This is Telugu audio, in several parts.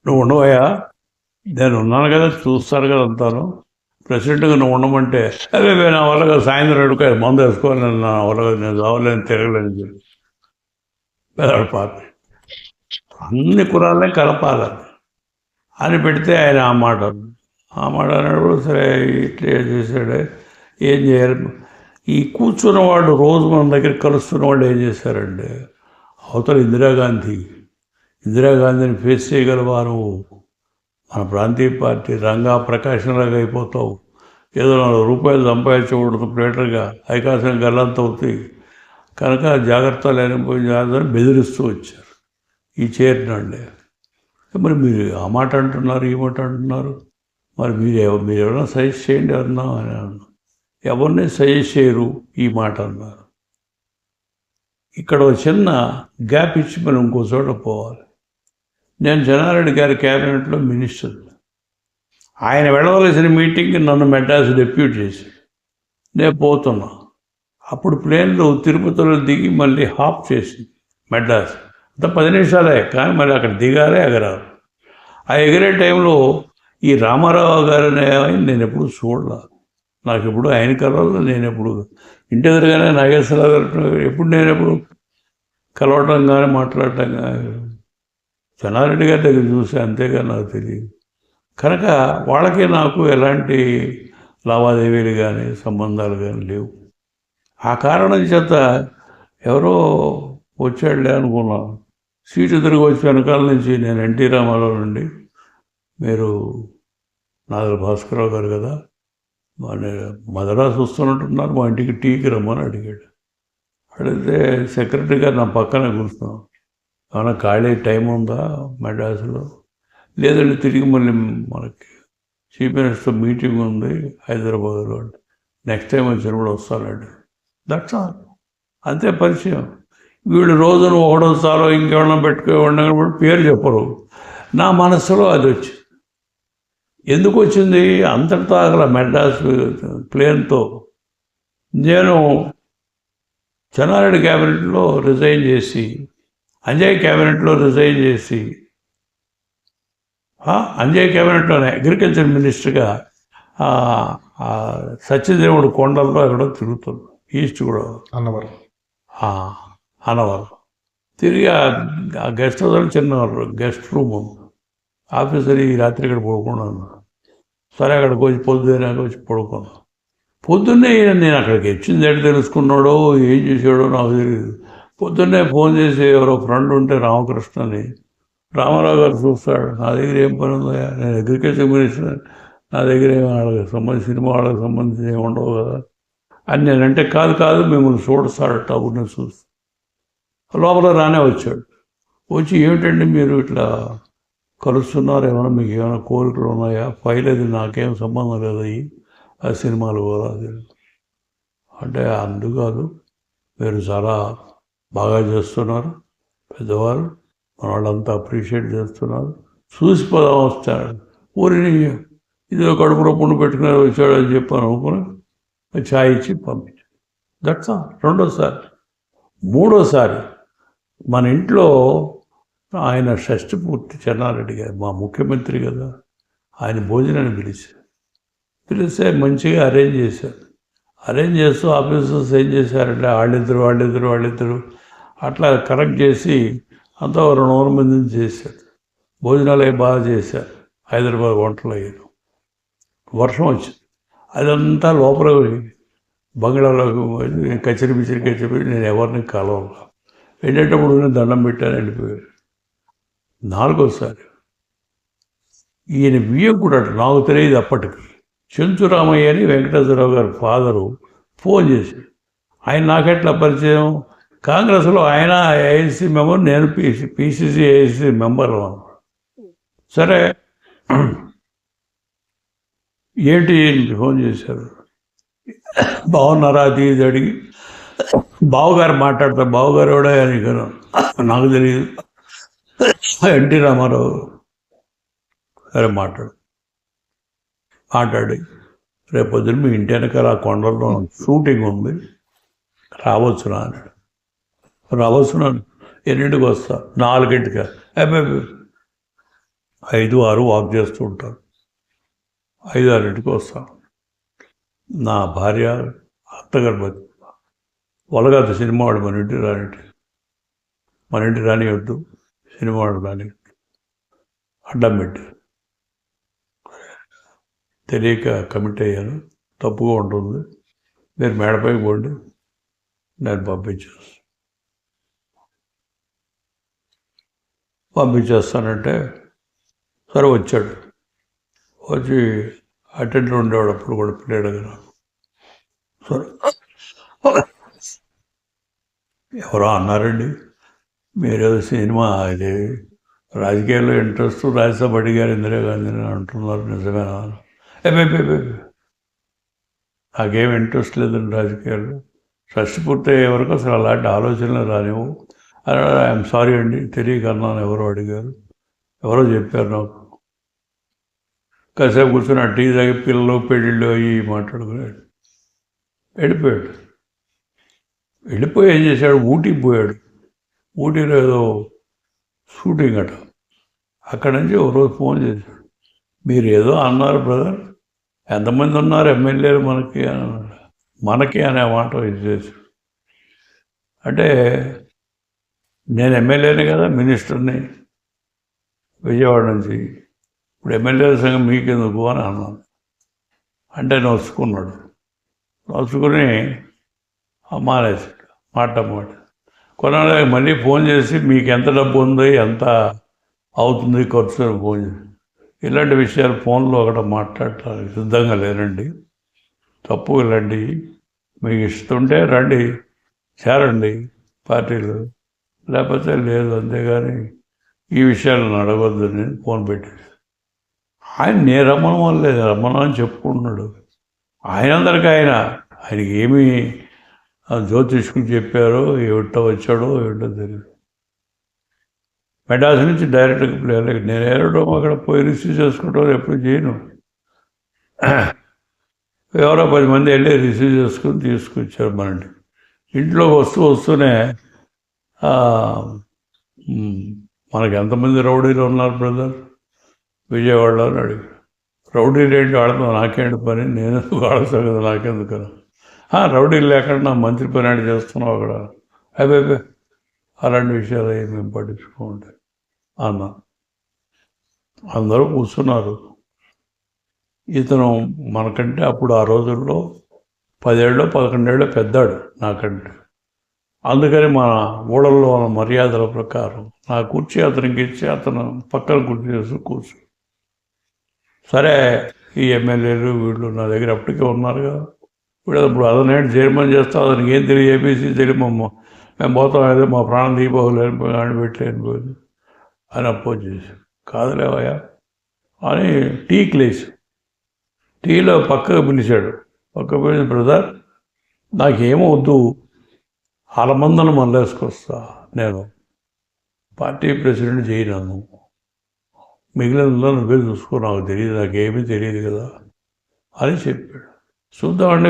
నువ్వు ఉండవయ్యా, నేను ఉన్నాను కదా, చూస్తారు కదా అంతాను, ప్రెసిడెంట్గా నువ్వు ఉండమంటే అదే నా వల్ల సాయంత్రం అడుగుతా మందు వేసుకోవాలి, నా వల్ల నేను చావలేని తిరగలేని చెప్పి పెద్దవాడు పార్టీ అన్ని కులాలనే కలపాలి అని పెడితే ఆయన ఆ మాట అన్నప్పుడు సరే ఇట్లా చేశాడు. ఏం చేయాలి, ఈ కూర్చున్న వాళ్ళు రోజు మన దగ్గర కలుస్తున్న వాళ్ళు ఏం చేశారండి, అవతల ఇందిరాగాంధీని ఫేస్ చేయగలవా నువ్వు, మన ప్రాంతీయ పార్టీ రంగా ప్రకాశంలాగా అయిపోతావు, ఏదో 4 రూపాయలు సంపాదించకూడదు ప్లేటర్గా ఐకాసం గల్లంత అవుతాయి కనుక జాగ్రత్త లేనిపోయిన జాగ్రత్త బెదిరిస్తూ వచ్చారు ఈ చేరినండి. మరి మీరు ఆ మాట అంటున్నారు, ఈ మాట అంటున్నారు, మరి మీరు ఎవరైనా సజెస్ట్ చేయండి అన్నా అని అన్నా. ఎవరిని సజెస్ట్ చేయరు ఈ మాట అన్నారు. ఇక్కడ ఒక చిన్న గ్యాప్ ఇచ్చి మనం ఇంకో చోట పోవాలి. నేను చెన్నారెడ్డి గారి క్యాబినెట్లో మినిస్టర్, ఆయన వెళ్ళవలసిన మీటింగ్కి నన్ను మెడ్రాస్ డెప్యూట్ చేశాడు. నేను పోతున్నా, అప్పుడు ప్లేన్లో తిరుపతిలో దిగి మళ్ళీ హాప్ చేసింది మెడ్రాస్. అంత 10 నిమిషాలే, కానీ మళ్ళీ అక్కడ దిగాలే ఎగరాలి. ఆ ఎగిరే టైంలో ఈ రామారావు గారనే ఆయన నేను ఎప్పుడు చూడలే, నాకు ఎప్పుడు ఆయన కలవదు, నేను ఎప్పుడు ఇంటి ఎదురుగానే నాగేశ్వరరావు గారు ఎప్పుడు నేను ఎప్పుడు కలవటం కానీ మాట్లాడటం కానీ చెన్నారెడ్డి గారి దగ్గర చూసి అంతేగా నాకు తెలియదు. కనుక వాళ్ళకి నాకు ఎలాంటి లావాదేవీలు కానీ సంబంధాలు కానీ లేవు. ఆ కారణం చేత ఎవరో వచ్చాడులే అనుకున్నాను. సీటు తిరిగి వచ్చి వెనకాల నుంచి నేను ఎన్టీ రామారావు నుండి, మీరు నాదల భాస్కరరావు గారు కదా, మన మద్రాసు వస్తున్నట్టున్నారు, మా ఇంటికి టీకి రమ్మని అడిగాడు. అడిగితే సెక్రటరీ గారు నా పక్కనే కూర్చున్నాం, ఏమైనా ఖాళీ టైం ఉందా మెడ్రాసులో, లేదంటే తిరిగి మళ్ళీ మనకి చీఫ్ మినిస్టర్ మీటింగ్ ఉంది హైదరాబాద్లో, నెక్స్ట్ టైం వచ్చినప్పుడు వస్తానండి. దట్స్ ఆల్, అంతే పరిచయం. వీళ్ళు రోజును ఒకటోసారో ఇంకెవరన్నా పెట్టుకోవడం పేరు చెప్పరు. నా మనస్సులో అది వచ్చింది. ఎందుకు వచ్చింది, అంతటితో ఆగల మెడ్రాస్ ప్లేన్తో. నేను చెన్నారెడ్డి క్యాబినెట్లో రిజైన్ చేసి, అంజయ్ క్యాబినెట్లో రిజైన్ చేసి, అంజయ్ క్యాబినెట్లోనే అగ్రికల్చర్ మినిస్టర్గా సత్యదేవుడు కొండల్లో ఎక్కడో తిరుగుతుంది, ఈస్ట్ కూడా అన్నవరం తిరిగి ఆ గెస్ట్ హౌస్ చిన్న గెస్ట్ రూమ్ ఉంది, ఆఫీసర్ ఈ రాత్రి ఇక్కడ పడుకున్నాను. సరే అక్కడికి వచ్చి పొద్దున్నాక వచ్చి పడుకున్నాను. పొద్దున్నే నేను అక్కడికి వచ్చింది ఎక్కడ తెలుసుకున్నాడో ఏం చేసాడో నాకు తెలియదు. పొద్దున్నే ఫోన్ చేసి ఎవరో ఫ్రెండ్ ఉంటే రామకృష్ణ అని, రామారావు గారు చూస్తాడు, నా దగ్గర ఏం పని ఉందా, నేను అగ్రికల్చర్ మినిస్టర్, నా దగ్గర ఏమి వాళ్ళకి సంబంధించి సినిమా వాళ్ళకి సంబంధించి ఏమి ఉండవు కదా అని నేనంటే, కాదు మిమ్మల్ని చూడస్తాడు టౌర్ని చూసి. లోపల రానే వచ్చాడు. వచ్చి ఏమిటండి మీరు ఇట్లా కలుస్తున్నారు, ఏమైనా మీకు ఏమైనా కోరికలు ఉన్నాయా, ఫైల్ అది నాకేం సంబంధం లేదు ఆ సినిమాలు కూడా అంటే, అందుకాదు మీరు చాలా బాగా చేస్తున్నారు, పెద్దవారు మన వాళ్ళంతా అప్రిషియేట్ చేస్తున్నారు, చూసి పోదాం వస్తాడు. ఊరిని ఇదిలో కడుపులో పుండు పెట్టుకుని వచ్చాడు అని చెప్పాను అనుకుని ఛాయ్ ఇచ్చి పంపించాడు. That's all. రెండోసారి, మూడోసారి మన ఇంట్లో ఆయన షష్ఠి పూర్తి చెన్నారెడ్డి గారు మా ముఖ్యమంత్రి కదా, ఆయన భోజనాన్ని పిలిస్తే మంచిగా అరేంజ్ చేశారు. అరేంజ్ చేస్తూ ఆఫీసర్స్ ఏం చేశారంటే వాళ్ళిద్దరు అట్లా కరెక్ట్ చేసి అంతా 200 మందిని చేశారు. భోజనాలు బాగా చేశారు. హైదరాబాద్ వంటలు అయ్యారు. వర్షం వచ్చింది, అదంతా లోపల బంగ్లాలోకి కచేరి నేను ఎవరిని కలవాలి, వెళ్ళేటప్పుడు నేను దండం పెట్టాను, వెళ్ళిపోయారు. 4వసారి ఈయన బియ్యం కూడా నాకు తెలియదు అప్పటికి, చెంచురామయ్య అని వెంకటేశ్వరరావు గారి ఫాదరు ఫోన్ చేశాడు. ఆయన నాకెట్లా పరిచయం, కాంగ్రెస్లో ఆయన ఏఐసి మెంబర్, నేను పిసిసి ఏఐసి మెంబర్. సరే ఏంటి ఫోన్ చేశారు, బాగున్నారా అది ఇది అడిగి, బావగారు మాట్లాడతారు, బావగారు ఎవడా అని నాకు తెలియదు, ఎన్టీ రామారావు. సరే మాట్లాడి రేపు పొద్దున్న మీ ఇంటి వెనకాల ఆ కొండల్లో షూటింగ్ ఉంది, రావచ్చునా అన్నాడు. రావచ్చున్నాను, ఎన్నింటికి వస్తా, 4 గంటలకి. 5, 6 వాక్ చేస్తూ ఉంటారు. 5-6కి వస్తాను. నా భార్య అత్తగారు వలగాదు సినిమా వాడు మన ఇంటి రానివద్దు, సినిమా వాడు రాని అడ్డం పెట్టి తెలియక కమిట్ అయ్యాను, తప్పుగా ఉంటుంది, మీరు మేడపైకి పోండి, నేను పంపించేస్తానంటే సరే వచ్చాడు. వచ్చి అటెండర్ ఉండేవాడు అప్పుడు కూడా పిల్లాడు కదా. సరే ఎవరో అన్నారండి, మీరేదో సినిమా ఇది రాజకీయాల్లో ఇంట్రెస్ట్, రాజ్యసభ అడిగారు ఇందిరాగాంధీని అంటున్నారు, నిజమేనా? నాకేం ఇంట్రెస్ట్ లేదండి రాజకీయాల్లో. ట్రస్ట్ పూర్తయ్యే వరకు అసలు అలాంటి ఆలోచనలు రానివ్వు. ఐఎమ్ సారీ అండి, తెలియక అన్నాను, ఎవరో అడిగారు, ఎవరో చెప్పారు నాకు. కాసేపు కూర్చొని ఆ టీ తాగి పిల్లలు పెళ్ళిళ్ళు అయ్యి మాట్లాడుకున్నాడు. వెళ్ళిపోయి ఏం చేశాడు, ఊటీకి పోయాడు. ఊటీలో ఏదో షూటింగ్ అట. అక్కడి నుంచి ఒక రోజు ఫోన్ చేశాడు, మీరు ఏదో అన్నారు బ్రదర్, ఎంతమంది ఉన్నారు ఎమ్మెల్యేలు మనకి అనే మాట ఇది చేశాడు. అంటే నేను ఎమ్మెల్యేని కదా, మినిస్టర్ని విజయవాడ నుంచి, ఇప్పుడు ఎమ్మెల్యేల సంఘం మీకెందుకు అని అన్నాను. అంటే నొచ్చుకున్నాడు. నొచ్చుకుని మానేసాడు మాట. కొన్నాళ్ళకి మళ్ళీ ఫోన్ చేసి మీకు ఎంత డబ్బు ఉంది, ఎంత అవుతుంది ఖర్చు అని ఫోన్ చేసి, ఇలాంటి విషయాలు ఫోన్లో ఒకటి మాట్లాడటానికి సిద్ధంగా లేరండి, తప్పు ఇలాంటి మీకు ఇస్తుంటే రండి, చేరండి పార్టీలు, లేకపోతే లేదు, అంతేగాని ఈ విషయాలను అడగొద్దని ఫోన్ పెట్టేసి. ఆయన నేను రమ్మనం లేదు, రమ్మనని చెప్పుకుంటున్నాడు. ఆయనకి ఏమీ జ్యోతిష్కులు చెప్పారో ఏమిటో వచ్చాడో ఏమిటో తెలియదు. మెడ్రాస్ నుంచి డైరెక్ట్గా ప్లేయర్లకి నేను ఏరడం అక్కడ పోయి రిసీవ్ చేసుకోవడం ఎప్పుడు చేయను. ఎవరో 10 మంది వెళ్ళి రిసీవ్ చేసుకుని తీసుకొచ్చారు మన ఇంట్లోకి వస్తూనే మనకి ఎంతమంది రౌడీలు ఉన్నారు బ్రదర్ విజయవాడలో అని అడిగారు. రౌడీలు ఏంటి, వాళ్ళతో నాకేంటి పని, నేను వాళ్ళతో కదా నాకెందుకు, రౌడీలు లేకుండా నా మంత్రి పని అంటే చేస్తున్నావు అక్కడ, అబ్బాయి అలాంటి విషయాలు మేము పట్టించుకోండి అన్న. అందరూ కూర్చున్నారు. ఇతను మనకంటే అప్పుడు ఆ రోజుల్లో 10 ఏళ్ళు 11 ఏళ్ళు పెద్దాడు నాకంటే. అందుకని మన ఊళ్ళల్లో ఉన్న మర్యాదల ప్రకారం నా కుర్చీ అతనికి ఇచ్చి అతను పక్కన కుర్చీ చేసి కూర్చో. సరే ఈ ఎమ్మెల్యేలు వీళ్ళు నా దగ్గర అప్పటికే ఉన్నారు కదా, వీళ్ళు ఇప్పుడు అతనేంటి చైర్మన్ చేస్తా, అతనికి ఏం తెలియదు, ఏపీసీ తెలియదు, మేము పోతాం, ఏదో మా ప్రాణం దీపోలేని అని పెట్టలేనిపోయింది అని అపోజ్ చేసి, కాదులేవయ్యా అని టీకి లేచి టీలో పక్కకు పిలిచాడు. పక్కకు పిలిచిన, బ్రదర్ నాకేమో వద్దు, మందను మళ్ళేసుకొస్తా, నేను పార్టీ ప్రెసిడెంట్ చేయను, మిగిలినలో నువ్వే చూసుకో, నాకు తెలియదు, నాకేమీ తెలియదు కదా అని చెప్పాడు. చూద్దామండి,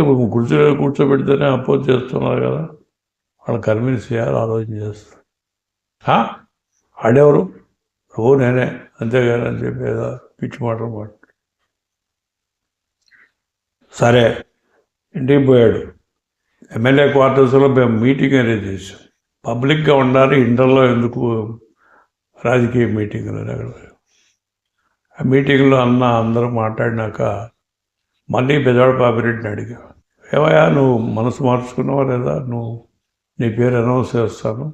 కూర్చోబెడితేనే అపోజ్ చేస్తున్నారు కదా, వాళ్ళు కన్విన్స్ చేయాలి, ఆలోచన చేస్తారు. ఆడెవరు, నేనే, అంతేగాని అని చెప్పేదా పిచ్చి మాట. సరే ఇంటికి పోయాడు. ఎమ్మెల్యే క్వార్టర్స్లో మేము మీటింగ్ అనేది చేసాం. పబ్లిక్గా ఉండాలి, ఇంటర్లో ఎందుకు రాజకీయ మీటింగ్లు అక్కడ. ఆ మీటింగ్లో అందరూ మాట్లాడినాక మళ్ళీ బెజవాడ పాపిరెడ్డిని అడిగా, ఏవయ్యా నువ్వు మనసు మార్చుకున్నావా లేదా, నీ పేరు అనౌన్స్ చేస్తాను,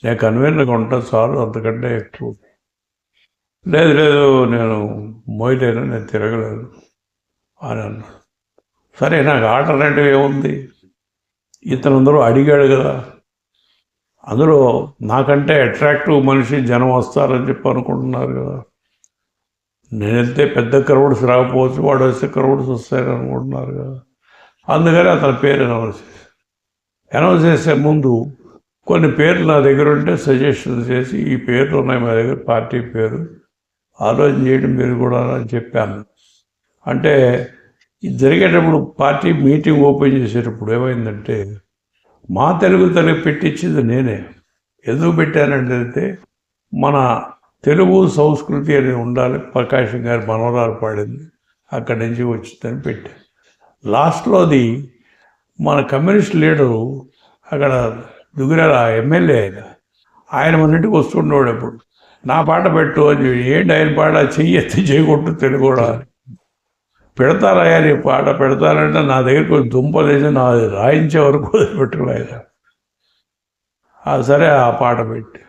నేను కన్వీనర్గా ఉంటా చాలు, అంతకంటే ఎక్కువ లేదు నేను మోయలేను, నేను తిరగలేదు అని అన్నాడు. సరే నాకు ఆల్టర్నేటివ్ ఏముంది, ఇతనందరూ అడిగాడు కదా, అందులో నాకంటే అట్రాక్టివ్ మనిషి జనం వస్తారని చెప్పి అనుకుంటున్నారు కదా, నేను వెళ్తే పెద్ద క్రౌడ్స్ రాకపోవచ్చు, వాడు వస్తే క్రౌడ్స్ వస్తాయని అనుకుంటున్నారు కదా, అందుకని అతని పేరు అనౌన్స్ చేసే ముందు కొన్ని పేర్లు నా దగ్గర ఉంటే సజెషన్ చేసి, ఈ పేర్లు ఉన్నాయి మా దగ్గర, పార్టీ పేరు ఆలోచన చేయడం మీరు కూడా అని చెప్పాను. అంటే ఇది జరిగేటప్పుడు పార్టీ మీటింగ్ ఓపెన్ చేసేటప్పుడు ఏమైందంటే, మా తెలుగు పెట్టించింది నేనే. ఎందుకు పెట్టానంటే, మన తెలుగు సంస్కృతి అనేది ఉండాలి. ప్రకాశం గారి మనవరాలు పాడింది, అక్కడి నుంచి వచ్చిందని పెట్టారు. లాస్ట్లో అది మన కమ్యూనిస్ట్ లీడరు అక్కడ దుగ్గిరాల ఎమ్మెల్యే ఆయన మన ఇంటికి వస్తుండేవాడు. ఎప్పుడు నా పాట పెట్టు అని, ఏంటి ఆయన పాట చెయ్యి ఎత్తి చేయకొట్టు తెలుగు కూడా పెడతారయ్యా, నీ పాట పెడతానంటే నా దగ్గర కొంచెం దుంపలేసి నా రాయించే వరకు వదిలిపెట్టలేదు ఆయన. సరే ఆ పాట పెట్టి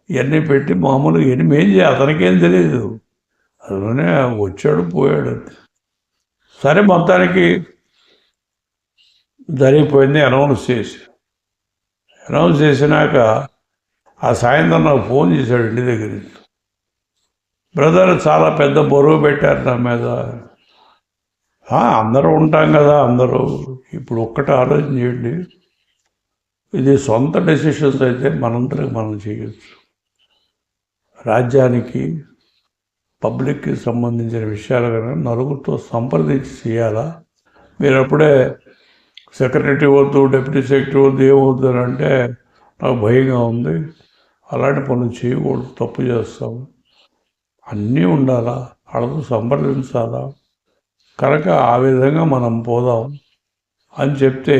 ఇవన్నీ పెట్టి మామూలుగా ఎన్ని ఏం చేయాలి, అతనికేం తెలియదు, అందులోనే వచ్చాడు పోయాడు. సరే మొత్తానికి జరిగిపోయింది. అనౌన్స్ చేసినాక ఆ సాయంత్రం నాకు ఫోన్ చేశాడు ఇంటి దగ్గర నుంచి. బ్రదర్, చాలా పెద్ద బరువు పెట్టారు నా మీద. అందరూ ఉంటాం కదా, అందరూ ఇప్పుడు ఒక్కటి ఆలోచన చేయండి, ఇది సొంత డెసిషన్స్ అయితే మనందరికి మనం చేయొచ్చు. రాజ్యానికి పబ్లిక్కి సంబంధించిన విషయాలు కనుక నలుగురితో సంప్రదించి చేయాలా? మీరు అప్పుడే సెక్రటరీ వద్దు, డిప్యూటీ సెక్రటరీ వద్దు, ఏమవుద్దు అంటే నాకు భయంగా ఉంది, అలాంటి పనులు చేయకూడదు, తప్పు చేస్తాము, అన్నీ ఉండాలా, వాళ్ళతో సంప్రదించాలా, కనుక ఆ విధంగా మనం పోదాం అని చెప్తే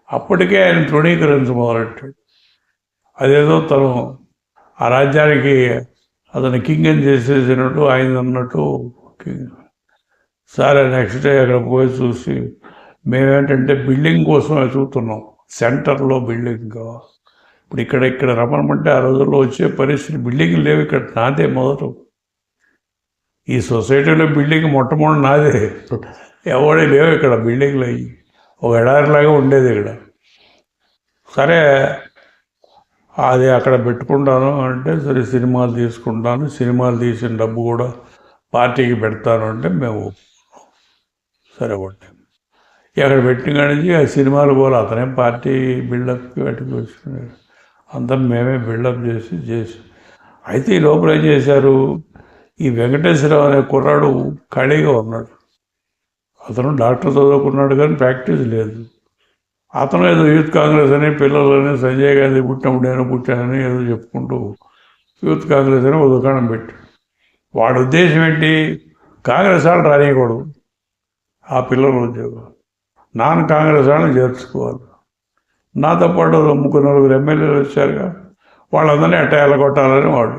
అప్పటికే ఆయన తృణీకరించ మొదలెట్టాడు. అదేదో తను ఆ రాజ్యానికి అతను కింగ్ అని చేసేసినట్టు ఆయన అన్నట్టు కింగ్. సరే నెక్స్ట్ డే అక్కడ పోయి చూసి, మేమేంటంటే బిల్డింగ్ కోసం వెతుకుతున్నాం, సెంటర్లో బిల్డింగ్. ఇప్పుడు ఇక్కడ రమ్మనమంటే ఆ రోజుల్లో వచ్చే పరిస్థితి, బిల్డింగ్ లేవు ఇక్కడ. నాదే మొదట ఈ సొసైటీలో బిల్డింగ్ మొట్టమొదటి నాదే, ఎవడే లేవు ఇక్కడ బిల్డింగ్లు అయ్యి, ఒక ఎడారిలాగా ఉండేది ఇక్కడ. సరే అది అక్కడ పెట్టుకుంటాను అంటే, సరే సినిమాలు తీసుకుంటాను, సినిమాలు తీసిన డబ్బు కూడా పార్టీకి పెడతాను అంటే మేము సరే ఉంటాం. అక్కడ పెట్టిన కాడి ఆ సినిమాలు కూడా అతనే పార్టీ బిల్డప్కి పెట్టుకు వచ్చుకున్నాడు, అందరం మేమే బిల్డప్ చేసి అయితే ఈ లోపల ఏం చేశారు, ఈ వెంకటేశ్వరరావు అనే కుర్రాడు ఖాళీగా ఉన్నాడు. అతను డాక్టర్ చదువుకున్నాడు కానీ ప్రాక్టీస్ లేదు. అతను ఏదో యూత్ కాంగ్రెస్ అని, పిల్లలని సంజయ్ గాంధీ పుట్టినప్పుడు నేను పుట్టానని ఏదో చెప్పుకుంటూ యూత్ కాంగ్రెస్ అని ఒక దుకాణం పెట్టి, వాడి ఉద్దేశం ఏంటి, కాంగ్రెస్ వాళ్ళు రానియకూడదు, ఆ పిల్లల ఉద్యోగం నాన్ కాంగ్రెస్ వాళ్ళని చేర్చుకోవాలి. నాతో పాటు 3 ఎమ్మెల్యేలు వచ్చారుగా, వాళ్ళందరినీ ఎట్ట ఎలగొట్టాలని వాడు,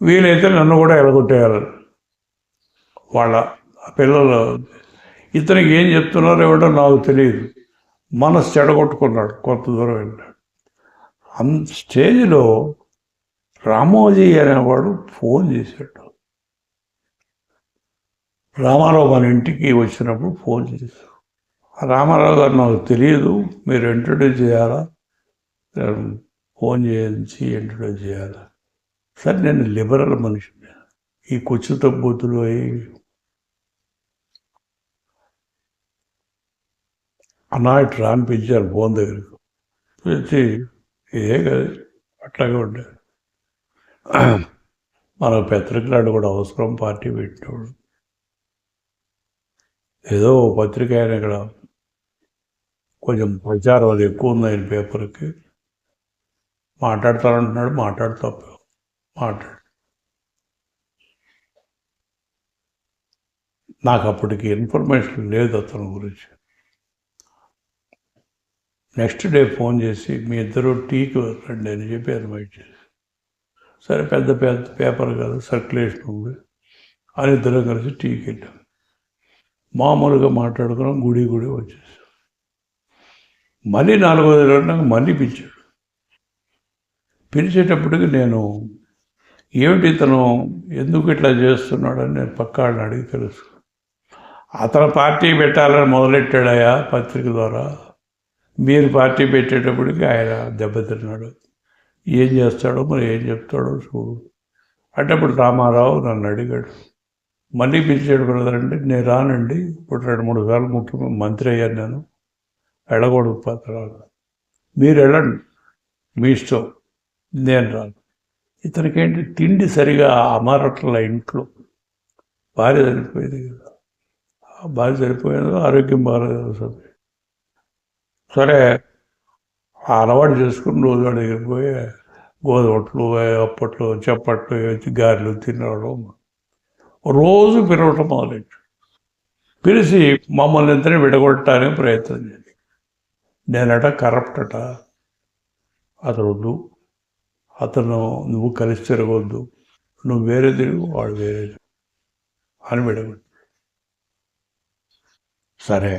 వీలైతే నన్ను కూడా ఎలగొట్టేయాలని వాళ్ళ పిల్లలు. ఇతనికి ఏం చెప్తున్నారో ఏమిటో నాకు తెలియదు, మనసు చెడగొట్టుకున్నాడు, కొంత దూరం వెళ్ళాడు. స్టేజ్లో రామోజీ అనేవాడు ఫోన్ చేశాడు. రామారావు మన ఇంటికి వచ్చినప్పుడు ఫోన్ చేశాడు. రామారావు గారు నాకు తెలియదు, మీరు ఇంట్రడ్యూస్ చేయాలా, ఫోన్ చేయించి ఇంట్రడ్యూస్ చేయాలా. సరే నేను లిబరల్ మనిషిని, ఈ కుచ్చుత బూతులు అన్నాయిట్ రానిపించారు ఫోన్ దగ్గరకు వచ్చి, ఇదే కదా అట్లాగే ఉండేది. మన పత్రికలాడు కూడా అవసరం, పార్టీ పెట్టినప్పుడు ఏదో పత్రిక ఆయన ఇక్కడ కొంచెం ప్రచారం అది ఎక్కువ ఉంది ఆయన పేపర్కి, మాట్లాడతానంటున్నాడు, మాట్లాడు. నాకు అప్పటికి ఇన్ఫర్మేషన్ లేదు అతని గురించి. నెక్స్ట్ డే ఫోన్ చేసి, మీ ఇద్దరు టీకి రండి అని చెప్పి ఇన్వైట్ చేసి, సరే పెద్ద పేపర్ కదా, సర్క్యులేషన్ ఉంది అని ఇద్దరం కలిసి టీకి వెళ్ళాం. మామూలుగా మాట్లాడుకున్నాం, గుడి వచ్చేసి మళ్ళీ 4వ రోజు నాకు మళ్ళీ పిలిచేటప్పటికి నేను, ఏమిటి ఇతను ఎందుకు ఇట్లా చేస్తున్నాడని నేను పక్కాళ్ళని అడిగి తెలుసు. అతను పార్టీ పెట్టాలని మొదలెట్టాడయా పత్రిక ద్వారా, మీరు పార్టీ పెట్టేటప్పటికి ఆయన దెబ్బతిన్నాడు, ఏం చేస్తాడో మరి ఏం చెప్తాడో చూడు అంటే. అప్పుడు రామారావు నన్ను అడిగాడు, మళ్ళీ పిలిచాడు బ్రదర్ అంటే, నేను రానండి, ఇప్పుడు 2-3 సార్లు మంత్రి అయ్యాను, నేను వెళ్ళకూడదు పత్రాలు, మీరు వెళ్ళండి మీ ఇష్టం, నేను రాను. ఇతనికేంటి తిండి సరిగా అమరట్ల ఇంట్లో, భార్య చనిపోయేది కదా, భార్య చనిపోయేది, ఆరోగ్యం బాగాలేదు. సరే ఆ అలవాటు చేసుకుని రోజు దగ్గరికి పోయి గోధుమట్లు అప్పట్లో చప్పట్లు గారెలు తినేవాడు. రోజు పిలవటం మొదలెట్టు. పిలిచి మమ్మల్ని ఇద్దరిని విడగొట్టడానికి ప్రయత్నం చేసి, నేనట కరప్ట్ అట, అతను అతను నువ్వు కలిసి తిరగొద్దు, నువ్వు వేరే తిరుగు, వాడు వేరే అని విడగొట్టు. సరే,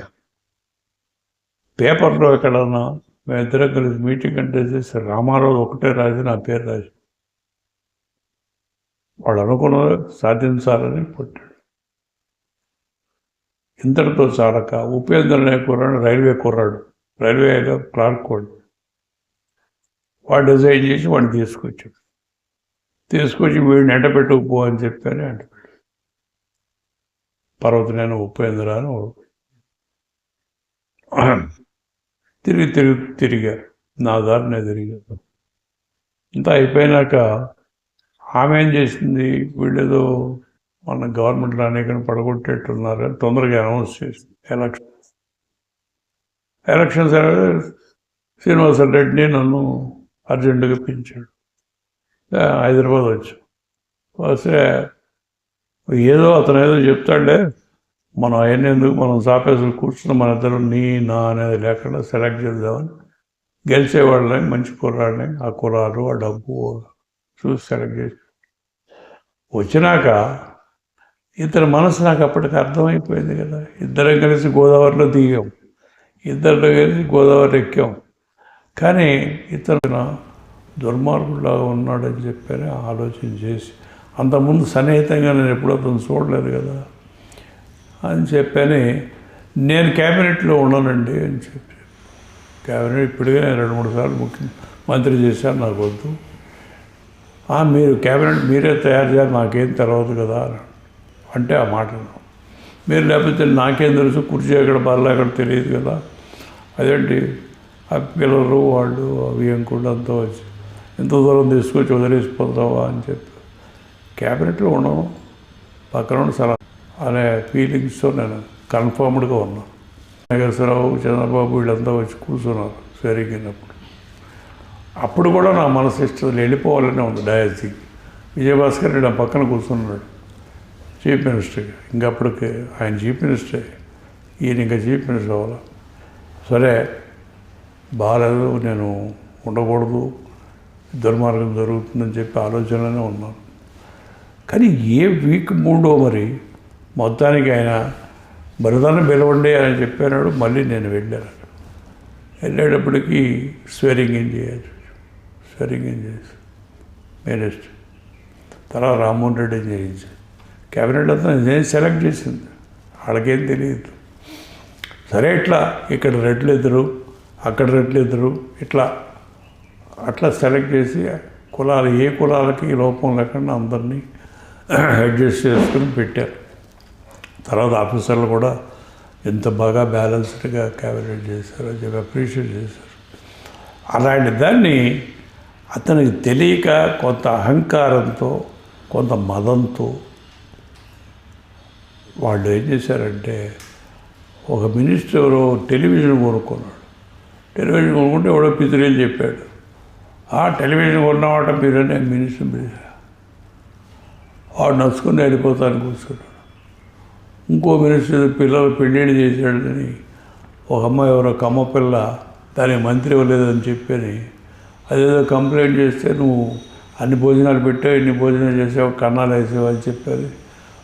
పేపర్లో ఎక్కడన్నా మేమిద్దరం కలిసి మీటింగ్ అంటే చేసి రామారావు ఒకటే రాసి నా పేరు రాసి వాడు అనుకున్నది సాధించాలని పుట్టాడు. ఇంతటితో చాలక ఉపేంద్ర అనే కుర్రాడు రైల్వే క్లార్క్ వాడు డిజైన్ చేసి వాడిని తీసుకొచ్చి వీడిని ఎంటపెట్టుకుపో అని చెప్పాను. ఎంటపెట్టు పర్వతనేని ఉపేంద్ర అని తిరిగారు. నా దారి నేను తిరిగాను. ఇంత అయిపోయినాక ఆమె ఏం చేసింది, వీళ్ళేదో మన గవర్నమెంట్లో అనేకని పడగొట్టేట్టున్నారు అని తొందరగా అనౌన్స్ చేసింది. ఎలక్షన్స్ శ్రీనివాసరెడ్డిని నన్ను అర్జెంటుగా పిలిచాడు. హైదరాబాద్ వచ్చాం. వస్తే ఏదో అతను ఏదో చెప్తాడే, మనం అయినందుకు మనం సాపేసులు కూర్చుని మన ఇద్దరు నీ నా అనేది లేకుండా సెలెక్ట్ చేద్దామని, గెలిచేవాళ్ళని మంచి కుర్రాడిని, ఆ కుర్రాడు ఆ డబ్బు చూసి సెలెక్ట్ చేసి వచ్చినాక ఇతని మనసు నాకు అప్పటికి అర్థమైపోయింది కదా. ఇద్దరం కలిసి గోదావరిలో దిగాం, ఇద్దరిలో కలిసి గోదావరి ఎక్కాం. కానీ ఇతను దుర్మార్గులాగా ఉన్నాడని చెప్పని ఆలోచన చేసి, అంతకుముందు సన్నిహితంగా నేను ఎప్పుడూ అతను చూడలేదు కదా అని చెప్పని, నేను క్యాబినెట్లో ఉండనండి అని చెప్పి, క్యాబినెట్ ఇప్పటికే నేను 2-3 సార్లు ముఖ్యమంత్రి చేశాను, నాకు వద్దు, మీరు క్యాబినెట్ మీరే తయారు చేయాలి, నాకేం తెలియదు కదా అంటే ఆ మాట మీరు లేకపోతే నాకేం తెలుసు, కుర్చీ ఎక్కడ బల్ల ఎక్కడ తెలియదు కదా, అదేంటి ఆ పిల్లలు వాళ్ళు అవి కూడా అంతా వచ్చి ఎంత దూరం తీసుకొచ్చి వదిలేసిపోతావా అని చెప్పి క్యాబినెట్లో ఉండను, పక్కన సలహా అనే ఫీలింగ్స్తో నేను కన్ఫర్మ్డ్గా ఉన్నాను. నాగేశ్వరరావు, చంద్రబాబు వీళ్ళంతా వచ్చి కూర్చున్నారు స్వేరింగినప్పుడు. అప్పుడు కూడా నా మనసు ఇష్టం వెళ్ళిపోవాలనే ఉంది డయాస్కి. విజయభాస్కర్ రెడ్డి నా పక్కన కూర్చున్నాడు చీఫ్ మినిస్టర్గా. ఇంకప్పటికి ఆయన చీఫ్ మినిస్టరే, ఈయన ఇంకా చీఫ్ మినిస్టర్ అవ్వాలి. సరే బాగాలేదు, నేను ఉండకూడదు, దుర్మార్గం జరుగుతుందని చెప్పి ఆలోచనలోనే ఉన్నాను. కానీ ఏ వీక్ మూడో మరి మొత్తానికి ఆయన బరిదాన్ని పిలవండి అని చెప్పాడు. మళ్ళీ నేను వెళ్ళేటప్పటికి స్వేరింగ్ ఇన్ చేసి మినిస్టర్ తర్వాత రామ్మోహన్ రెడ్డి చేయించాను. క్యాబినెట్ అంతా నేను సెలెక్ట్ చేసింది, వాళ్ళకేం తెలియదు. సరే ఇట్లా ఇక్కడ రెడ్లు ఇద్దరు, అక్కడ రెడ్లు ఇద్దరు, అట్లా సెలెక్ట్ చేసి కులాలు ఏ కులాలకి లోపం లేకుండా అందరినీ అడ్జస్ట్ చేసుకుని పెట్టారు. తర్వాత ఆఫీసర్లు కూడా ఎంత బాగా బ్యాలెన్స్డ్గా క్యాబినెట్ చేశారు అని చెప్పి అప్రిషియేట్ చేశారు. అలాంటి దాన్ని అతనికి తెలియక కొంత అహంకారంతో, కొంత మదంతో వాళ్ళు ఏం చేశారంటే, ఒక మినిస్టర్ టెలివిజన్ కొనుక్కున్నాడు. టెలివిజన్ కొనుక్కుంటే ఎవడో పితురేలు చెప్పాడు, ఆ టెలివిజన్ కొన్నవాట మీరనే మినిస్టర్ వాడు నచ్చుకుని వెళ్ళిపోతాను కూర్చున్నాడు. ఇంకో మినిస్టర్ పిల్లలు పెళ్ళిళ్ళు చేశాడని ఒక అమ్మాయి ఎవరో కమ్మ పిల్ల దానికి మంత్రి ఇవ్వలేదని చెప్పని అదేదో కంప్లైంట్ చేస్తే, నువ్వు అన్ని భోజనాలు పెట్టావు, ఇన్ని భోజనాలు చేసావు, కన్నాలు వేసావు అని చెప్పారు.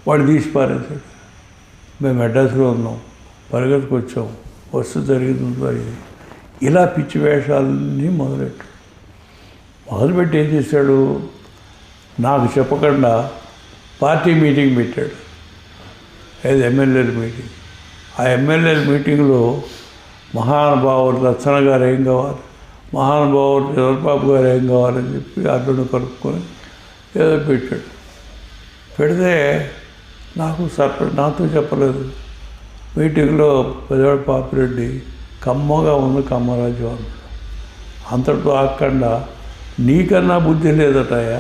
వాడు తీసి పారేశాడు. మేము అడ్రస్లో ఉన్నాం, పరిగెత్తుకు వచ్చాం, వస్తు జరిగిందో ఇలా పిచ్చి వేషాలన్నీ మొదలుపెట్టి ఏం చేశాడు, నాకు చెప్పకుండా పార్టీ మీటింగ్ పెట్టాడు. అది ఎమ్మెల్యేల మీటింగ్. ఆ ఎమ్మెల్యేల మీటింగ్లో మహానుభావుడు లచ్చన గారు ఏం కావాలి, మహానుభావుడు చంద్రబాబు గారు ఏం కావాలని చెప్పి అడ్డును కలుపుకొని ఏదో పెట్టాడు. పెడితే నాతో చెప్పలేదు. మీటింగ్లో పెద్దవాడు పాపిరెడ్డి కమ్మగా ఉంది కమ్మరాజ్యం అన్నాడు. అంతటితో ఆకుండా నీకన్నా బుద్ధి లేదటయా,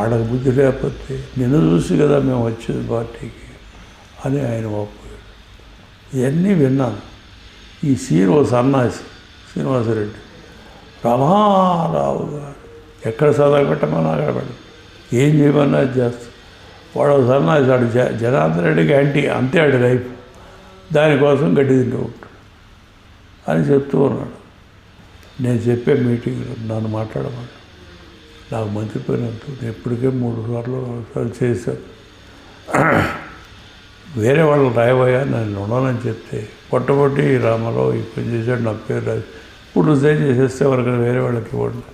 ఆడకు బుద్ధి లేకపోతే నిన్ను చూసి కదా మేము వచ్చేది పార్టీకి అని ఆయన ఒప్పుకోడు. ఇవన్నీ విన్నాను. ఈ సీన్ ఓ సన్నాసి శ్రీనివాసరెడ్డి, రామారావు గారు ఎక్కడ సదా పెట్టమని అక్కడ పెట్ట, ఏం చేయమన్నా అది చేస్తాం. వాడు ఒకసారి నాడు జనార్దన్ రెడ్డికి యాంటీ, అంతే ఆడి లైఫ్, దానికోసం గడ్డి తింటూ ఉంటాడు అని చెప్తూ ఉన్నాడు. నేను చెప్పే మీటింగ్లో నన్ను మాట్లాడమని, నాకు మంత్రిపోయినంత నేను ఇప్పటికే 3 సార్లు చేశాను. వేరే వాళ్ళు రాయబోయా నేను ఉండనని చెప్తే పొట్టబొట్టి రామారావు ఈ పని చేశాడు, నా పేరు రాదు, ఇప్పుడు రిజైన్ చేసేస్తే ఎవరికైనా వేరే వాళ్ళకి ఇవ్వండి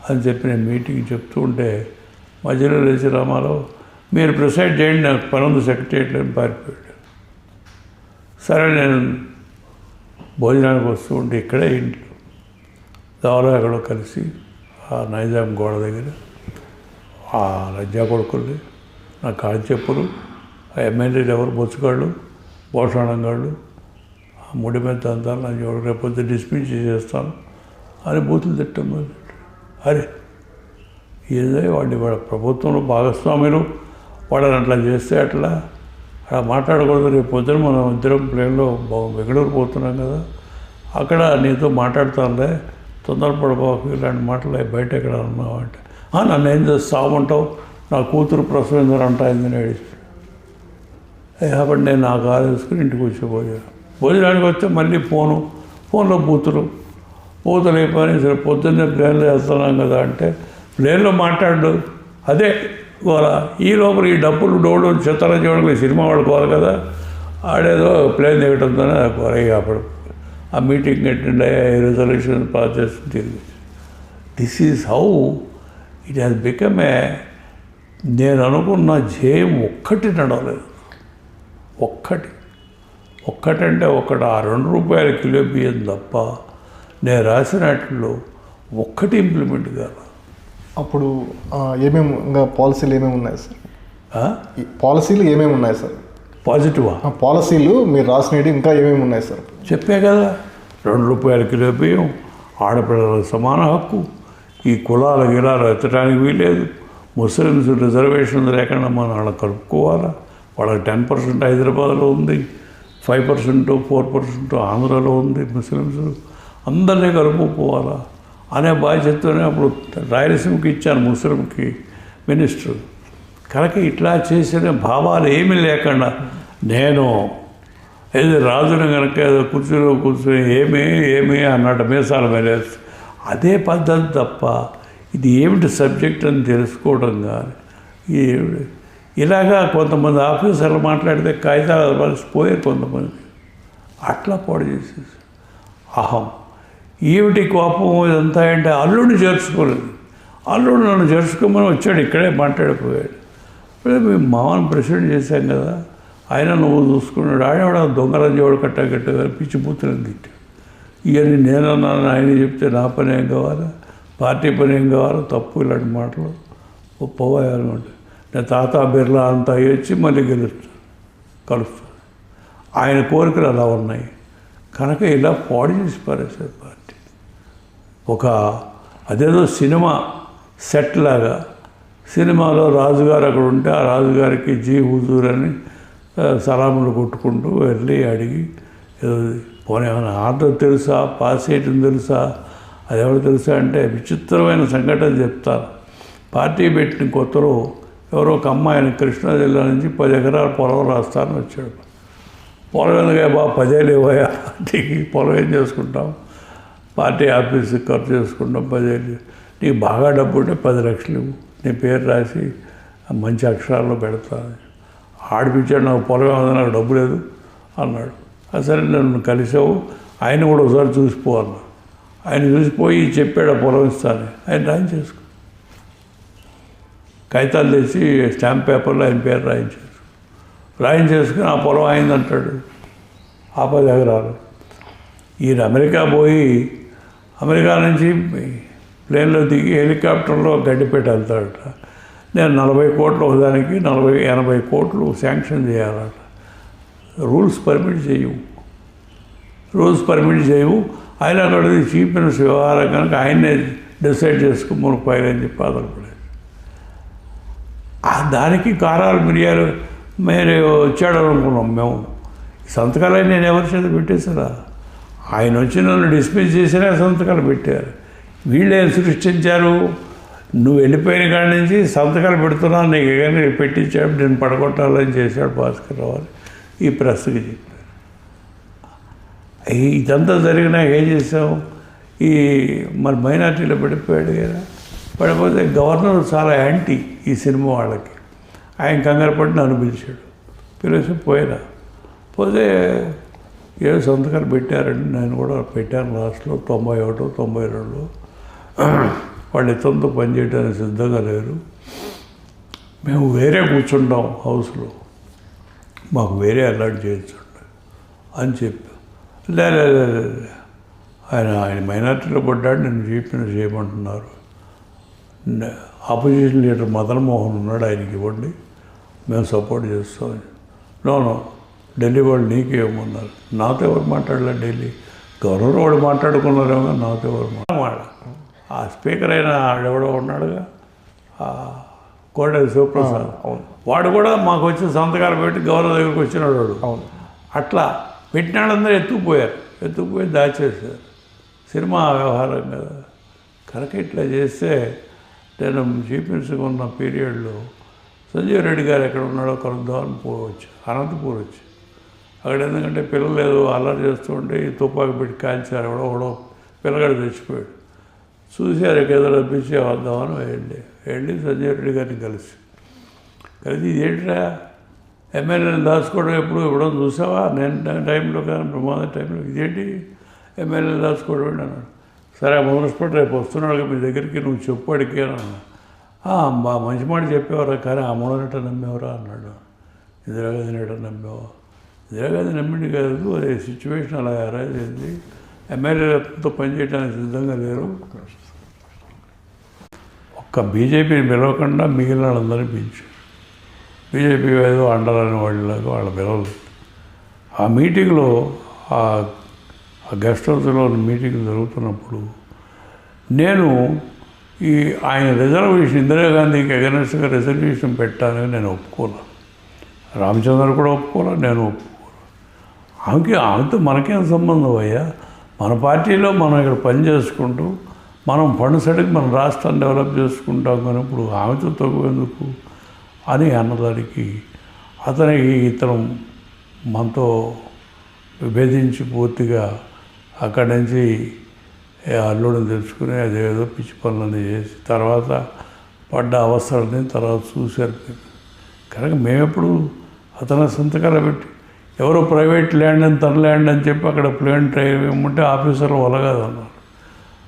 అని చెప్పి నేను మీటింగ్ చెప్తూ ఉంటే మధ్యలో లేచి రామారావు మీరు ప్రిసైడ్ చేయండి, నాకు పని ఉంది సెక్రటరియట్లో అని పారిపోయాడు. సరే నేను భోజనానికి వస్తూ ఉంటే ఇక్కడే ఇంట్లో దావలో ఎక్కడో కలిసి ఆ నైజాం గోడ దగ్గర ఆ లజ్జా కొడుకుల్ని, నా కాళ్ళ చెప్పులు, ఆ ఎమ్మెల్యేలు ఎవరు బొచ్చుగాళ్ళు, భోషాణంగాళ్ళు, ఆ ముడి మీద తంతాను, నా జోడు రేపొద్దు డిస్మిస్ చేసేస్తాను అని బూతులు తిట్టం మొదలు. అరే ఏదో వాడిని వాళ్ళ ప్రభుత్వంలో భాగస్వాములు, వాళ్ళని అట్లా చేస్తే అట్లా మాట్లాడకూడదు. రేపు పొద్దున మనం ఇద్దరం ప్లేన్లో బెంగళూరు పోతున్నాం కదా, అక్కడ నీతో మాట్లాడతానులే, తొందరపడిపోకు, ఇలాంటి మాటలు బయట ఎక్కడ అన్నావు అంటే, నన్ను ఏం చేస్తామంటావు, నా కూతురు ప్రసవిందని అంటాయిందని ఏడిస్తాడు. కాబట్టి నేను నా కారు వేసుకుని ఇంటికి వచ్చిపోయాను. భోజనానికి వస్తే మళ్ళీ ఫోన్లో బూతులు అయిపోయి, సరే పొద్దున్నే ప్లేన్లో వేస్తున్నాం కదా అంటే ప్లేన్లో మాట్లాడు, అదే గోల. ఈ లోపల ఈ డబ్బులు డోడు చిత్తర చూడగలి సినిమా వాడుకోవాలి కదా, ఆడేదో ప్లేన్ దిగటంతోనే గోల. అప్పుడు ఆ మీటింగ్ అటెండ్ అయ్యి రెజల్యూషన్ పాస్ చేస్తుంది తిరిగి. This is how it has become నేను అనుకున్న ధ్యేయం ఒక్కటి నడవలేదు. ఒక్కటంటే ఒకటి ఆ 2 రూపాయల కిలో బియ్యం తప్ప నేను రాసినట్లు ఒక్కటి ఇంప్లిమెంట్ కాదు. అప్పుడు ఏమేమి ఇంకా పాలసీలు ఏమేమి ఉన్నాయి సార్? పాలసీలు ఏమేమి ఉన్నాయి సార్? పాజిటివా పాలసీలు మీరు రాసినవి ఇంకా ఏమేమి ఉన్నాయి సార్? చెప్పే కదా, 2 రూపాయల కిలో బియ్యం, ఆడపిల్లలకు సమాన హక్కు, ఈ కులాల గిలాలు ఎత్తడానికి వీలేదు, ముస్లిమ్స్ రిజర్వేషన్ లేకుండా మనం వాళ్ళని కలుపుకోవాలా, వాళ్ళకి 10% హైదరాబాద్లో ఉంది, 5% 4% ఆంధ్రాలో ఉంది, ముస్లిమ్స్ అందరినీ కలుపుకోవాలా అనే బాధ్యతతోనే అప్పుడు రాయలసీమకి ఇచ్చాను, ముస్లింకి మినిస్టర్. కనుక ఇట్లా చేసిన భావాలు ఏమీ లేకుండా నేను ఏదో రాజుని కనుక ఏదో కూర్చుని ఏమి అన్నట్టు మీసాల మీద అదే పద్ధతి తప్ప ఇది ఏమిటి సబ్జెక్ట్ అని తెలుసుకోవడం కానీ. ఇలాగా కొంతమంది ఆఫీసర్లు మాట్లాడితే కాగితాలు మర్చిపోయారు కొంతమంది, అట్లా పాడు చేసేసి అహం. ఏమిటి కోపం ఇదంతా అంటే అల్లుడిని చేర్చుకోలేదు, అల్లుడు నన్ను చేర్చుకోమని వచ్చాడు, ఇక్కడే మాట్లాడిపోయాడు. మేము మామని ప్రెసిడెంట్ చేశాం కదా, ఆయన నువ్వు చూసుకున్నాడు, ఆడేవాడు దొంగలంజేవాడు కట్టగట్టుగా పిచ్చి బూతులను తిట్టాడు. ఇవన్నీ నేనన్నాను, ఆయన చెప్తే నా పని ఏం కావాలా, పార్టీ పని ఏం కావాలా, తప్పు ఇలాంటి మాటలు పోవాలన్నమాట. నేను తాత బిర్లా అంతా వచ్చి మళ్ళీ కలుస్తాను. ఆయన కోరికలు అలా ఉన్నాయి కనుక ఇలా పాడు చేసి పారేశారు పార్టీ. అదేదో సినిమా సెట్ లాగా, సినిమాలో రాజుగారు అక్కడ ఉంటే ఆ రాజుగారికి జీ హుజూర్ అని సలాములు కొట్టుకుంటూ వెళ్ళి అడిగి పోనీ ఏమైనా ఆర్డర్ తెలుసా, పాస్ చేయటం తెలుసా, అది ఎవరు తెలుసా అంటే విచిత్రమైన సంఘటన చెప్తారు. పార్టీ పెట్టిన కొత్తలో ఎవరో ఒక అమ్మాయిని కృష్ణా జిల్లా నుంచి 10 ఎకరాల పొలం రాస్తానని వచ్చాడు. పొలం ఎందుకే 10 లేవయా, నీకు పొలం ఏం చేసుకుంటాం, పార్టీ ఆఫీస్కి ఖర్చు చేసుకుంటాం 10 నీకు బాగా డబ్బు ఉంటే 10 లక్షలు నీ పేరు రాసి మంచి అక్షరాల్లో పెడతాను. ఆడిపించాడు, నాకు పొలం ఏమన్నా, నాకు డబ్బు లేదు అన్నాడు. సరే నన్ను కలిసావు, ఆయన కూడా ఒకసారి చూసిపో అన్నా. ఆయన చూసిపోయి చెప్పాడు ఆ పొలం ఇస్తాను, ఆయన రాయింగ్ చేసుకో, కాగితాలు తెచ్చి స్టాంప్ పేపర్లో ఆయన పేరు రాయించేసుకుని ఆ పొలం అయిందంటాడు. ఆ 10 ఎకరాలు ఈయన అమెరికా పోయి, అమెరికా నుంచి ప్లేన్లో దిగి హెలికాప్టర్లో గడ్డిపేట వెళ్తాడట. నేను 40 కోట్లు ఒకదానికి 80 కోట్లు శాంక్షన్ చేయాలట. రూల్స్ పర్మిట్ చేయవు. ఆయన అక్కడ చీఫ్ మినిస్టర్ వ్యవహారం కనుక ఆయన్నే డిసైడ్ చేసుకోమని ఫైల్ అని చెప్పి ఆధారపడేది. దానికి కారాలు మిరియాలు మీరు వచ్చాడు అనుకున్నాం మేము. సంతకాలు నేను ఎవరి చేత పెట్టేశారా, ఆయన వచ్చి నన్ను డిస్మిస్ చేసినా సంతకాలు పెట్టారు. వీళ్ళేం సృష్టించారు, నువ్వు వెళ్ళిపోయిన కాడి నుంచి సంతకాలు పెడుతున్నావు, నీకు కానీ పెట్టించాడు, నేను పడగొట్టాలని చేశాడు భాస్కర్ రావు అని ఈ ప్రెస్కి చెప్పారు. ఇదంతా జరిగినాక ఏం చేసాం, ఈ మరి మైనార్టీలో పడిపోయాడు కదా. పడిపోతే గవర్నర్ చాలా యాంటీ ఈ సినిమా వాళ్ళకి. ఆయన కంగారు పడి నన్ను పిలిచాడు. పిలిచి పోయినా పోతే ఏదో సంతకాలు పెట్టారండి, నేను కూడా పెట్టాను లాస్ట్లో 91, 92. వాళ్ళు ఇతరులతో పనిచేయడానికి సిద్ధంగా లేరు, మేము వేరే కూర్చుంటాం హౌస్లో, మాకు వేరే అలర్ట్ చేయించండి అని చెప్పి. లేదు ఆయన మైనార్టీలో పడ్డాడు, నేను చేయమంటున్నారు. ఆపోజిషన్ లీడర్ మదన్ మోహన్ ఉన్నాడు, ఆయనకి ఇవ్వండి, మేము సపోర్ట్ చేస్తాం. నో ఢిల్లీ వాళ్ళు నీకేమన్నారు, నాతో ఎవరు మాట్లాడలే, ఢిల్లీ గవర్నర్ వాడు మాట్లాడుకున్నారేమో, నాతో ఎవరు మాట్లాడ. ఆ స్పీకర్ అయిన ఆడెవడో ఉన్నాడుగా, కోడెల శివప్రసాద్, వాడు కూడా మాకు వచ్చి సంతకాలు పెట్టి గవర్నర్ దగ్గరికి వచ్చినాడు వాడు. అట్లా పెట్టినాడందరూ ఎత్తుకుపోయి దాచేసారు. సినిమా వ్యవహారం కదా. కనుక ఇట్లా చేస్తే నేను చీఫ్ మినిస్టర్గా ఉన్న పీరియడ్లో సంజీవ్ రెడ్డి గారు ఎక్కడ ఉన్నాడో కలుద్దామని పోవచ్చు, అనంతపూర్ వచ్చి. అక్కడ ఎందుకంటే పిల్లలు ఏదో అల్లరి చేస్తుంటే తుపాకి పెట్టి కాల్చారు, ఎవడో పిల్లగాడు చచ్చిపోయాడు. చూశారు, ఏదో రప్పించి వద్దామని వెళ్ళి సంజయ్ రెడ్డి గారిని కలిసి ఇదేంట్రా ఎమ్మెల్యేలు దాచుకోవడం ఎప్పుడో చూసావా, నేను టైంలో కానీ ప్రమాద టైంలో ఇదేంటి ఎమ్మెల్యేలు దాచుకోవడం అన్నాడు. సరే మున్సిపల్ రేపు వస్తున్నాడు మీ దగ్గరికి, నువ్వు చెప్పు అడిగాను. మంచి మాట చెప్పేవారా, కానీ ఆ మూడనట నమ్మేవరా అన్నాడు. ఇందిరాగాంధీ నట నమ్మేవా? ఇందిరాగాంధీ నమ్మింది కాదు, అదే సిచ్యువేషన్ అలా అరైజ్ అయింది. ఎమ్మెల్యేలతో పనిచేయడానికి సిద్ధంగా లేరు. ఒక్క బీజేపీని పిలవకుండా మిగిలిన వాళ్ళందరినీ పిలిచారు. బీజేపీ ఏదో అండరాని వాళ్ళలాగా వాళ్ళ పిల్లలు. ఆ మీటింగ్లో ఆ గెస్ట్ హౌస్లో మీటింగ్ జరుగుతున్నప్పుడు నేను ఆయన రిజర్వేషన్ ఇందిరాగాంధీకి అగెనెస్ట్గా రిజర్వేషన్ పెట్టాలని నేను ఒప్పుకోలే. రామచంద్ర కూడా ఒప్పుకోలే, నేను ఒప్పుకోలే. ఆమెతో మనకేం సంబంధం అయ్యా, మన పార్టీలో మనం ఇక్కడ పని చేసుకుంటూ మనం ఫండ్స్ అడిగి మన రాష్ట్రాన్ని డెవలప్ చేసుకుంటాం, కానీ ఇప్పుడు ఆమెతో తగ్గుందుకు అని అన్నదానికి ఇతను మనతో విభేదించి పూర్తిగా అక్కడి నుంచి అల్లుడిని తెచ్చుకుని అదేదో పిచ్చి పనులన్నీ చేసి తర్వాత పడ్డ అవసరాన్ని తర్వాత చూశారు. కనుక మేమెప్పుడు అతను సంతకాలు పెట్టి ఎవరో ప్రైవేట్ ల్యాండ్ అని తన ల్యాండ్ అని చెప్పి అక్కడ ప్లేన్ ట్రైన్ ఏమంటే ఆఫీసర్లు ఒలగదన్నారు.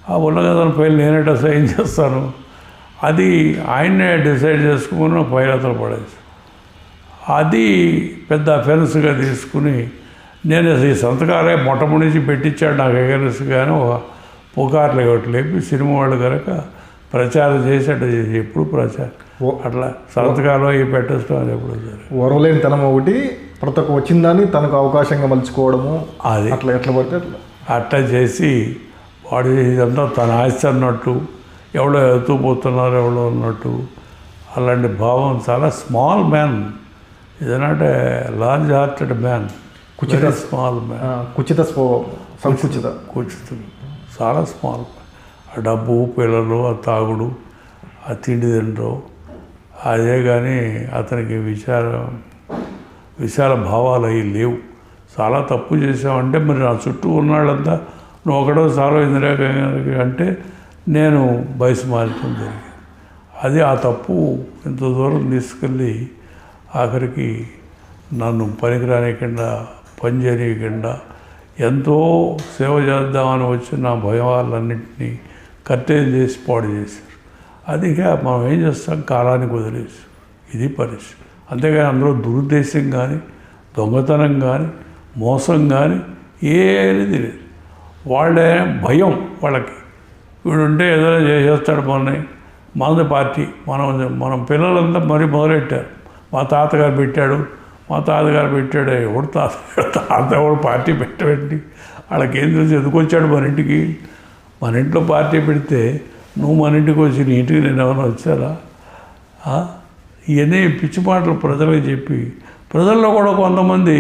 ఆ ఒలగదని ఫైల్ నేనేట సైన్ చేస్తాను, అది ఆయన్నే డిసైడ్ చేసుకుని ఫైల్ అతను పడేసి అది పెద్ద అఫెన్స్గా తీసుకుని నేను ఈ సంతకాలే మొట్టమొదటి పెట్టించాడు నాకు ఎగరెస్గానే ఒక పుకార్లు ఒకటి లేపి సినిమా వాళ్ళు కనుక ప్రచారం చేసేట్టు చేసి ఎప్పుడు ప్రచారం అట్లా సంతకాలు అవి పెట్టేస్తాం అని ఎప్పుడు ఓరలేని తనం ఒకటి ప్రతి ఒక్క వచ్చిందాన్ని తనకు అవకాశంగా మలుచుకోవడము, అది ఎట్లా పడితే అట్లా చేసి వాడు ఇదంతా తన ఆస్తి అన్నట్టు ఎవడో ఎత్తుకుపోతున్నారు ఎవడో అన్నట్టు అలాంటి భావం. చాలా స్మాల్ మ్యాన్, ఇది not a large hearted man, small man, కుచితం, చాలా స్మాల్. ఆ డబ్బు, పిల్లలు, ఆ తాగుడు, ఆ తిండి తినరు, అదే కానీ అతనికి విశాల భావాలు అవి లేవు. చాలా తప్పు చేసామంటే మరి నా చుట్టూ ఉన్నాళ్ళంతా నువ్వు ఒకడో చాలా ఇందిరాగాంధీ అంటే నేను వయసు మార్చడం జరిగింది. అది ఆ తప్పు ఇంత దూరం తీసుకెళ్ళి ఆఖరికి నన్ను పనికిరానికుండా పని చేయకుండా ఎంతో సేవ చేద్దామని వచ్చి నా భయాలన్నింటినీ కట్టేది చేసి పాడు చేశారు. అదిగా మనం ఏం చేస్తాం, కాలానికి వదిలేసి ఇది పరిస్థితి. అంతేగాని అందులో దురుద్దేశం కానీ దొంగతనం కానీ మోసం కానీ ఏది లేదు. వాళ్ళే భయం వాళ్ళకి, వీడుంటే ఏదైనా చేసేస్తాడు మనది పార్టీ. మనం పిల్లలంతా మరీ మొదలెట్టారు, మా తాతగారు పెట్టాడు ఎవడు తాత ఎవడు పార్టీ పెట్టబెట్టి వాళ్ళకి ఏం తెలిసి ఎందుకొచ్చాడు మన ఇంట్లో పార్టీ పెడితే నువ్వు మన ఇంటికి వచ్చి నీ ఇంటికి నేను ఏమైనా వచ్చారా? ఇవన్నీ పిచ్చి మాటలు ప్రజలకు చెప్పి ప్రజల్లో కూడా కొంతమంది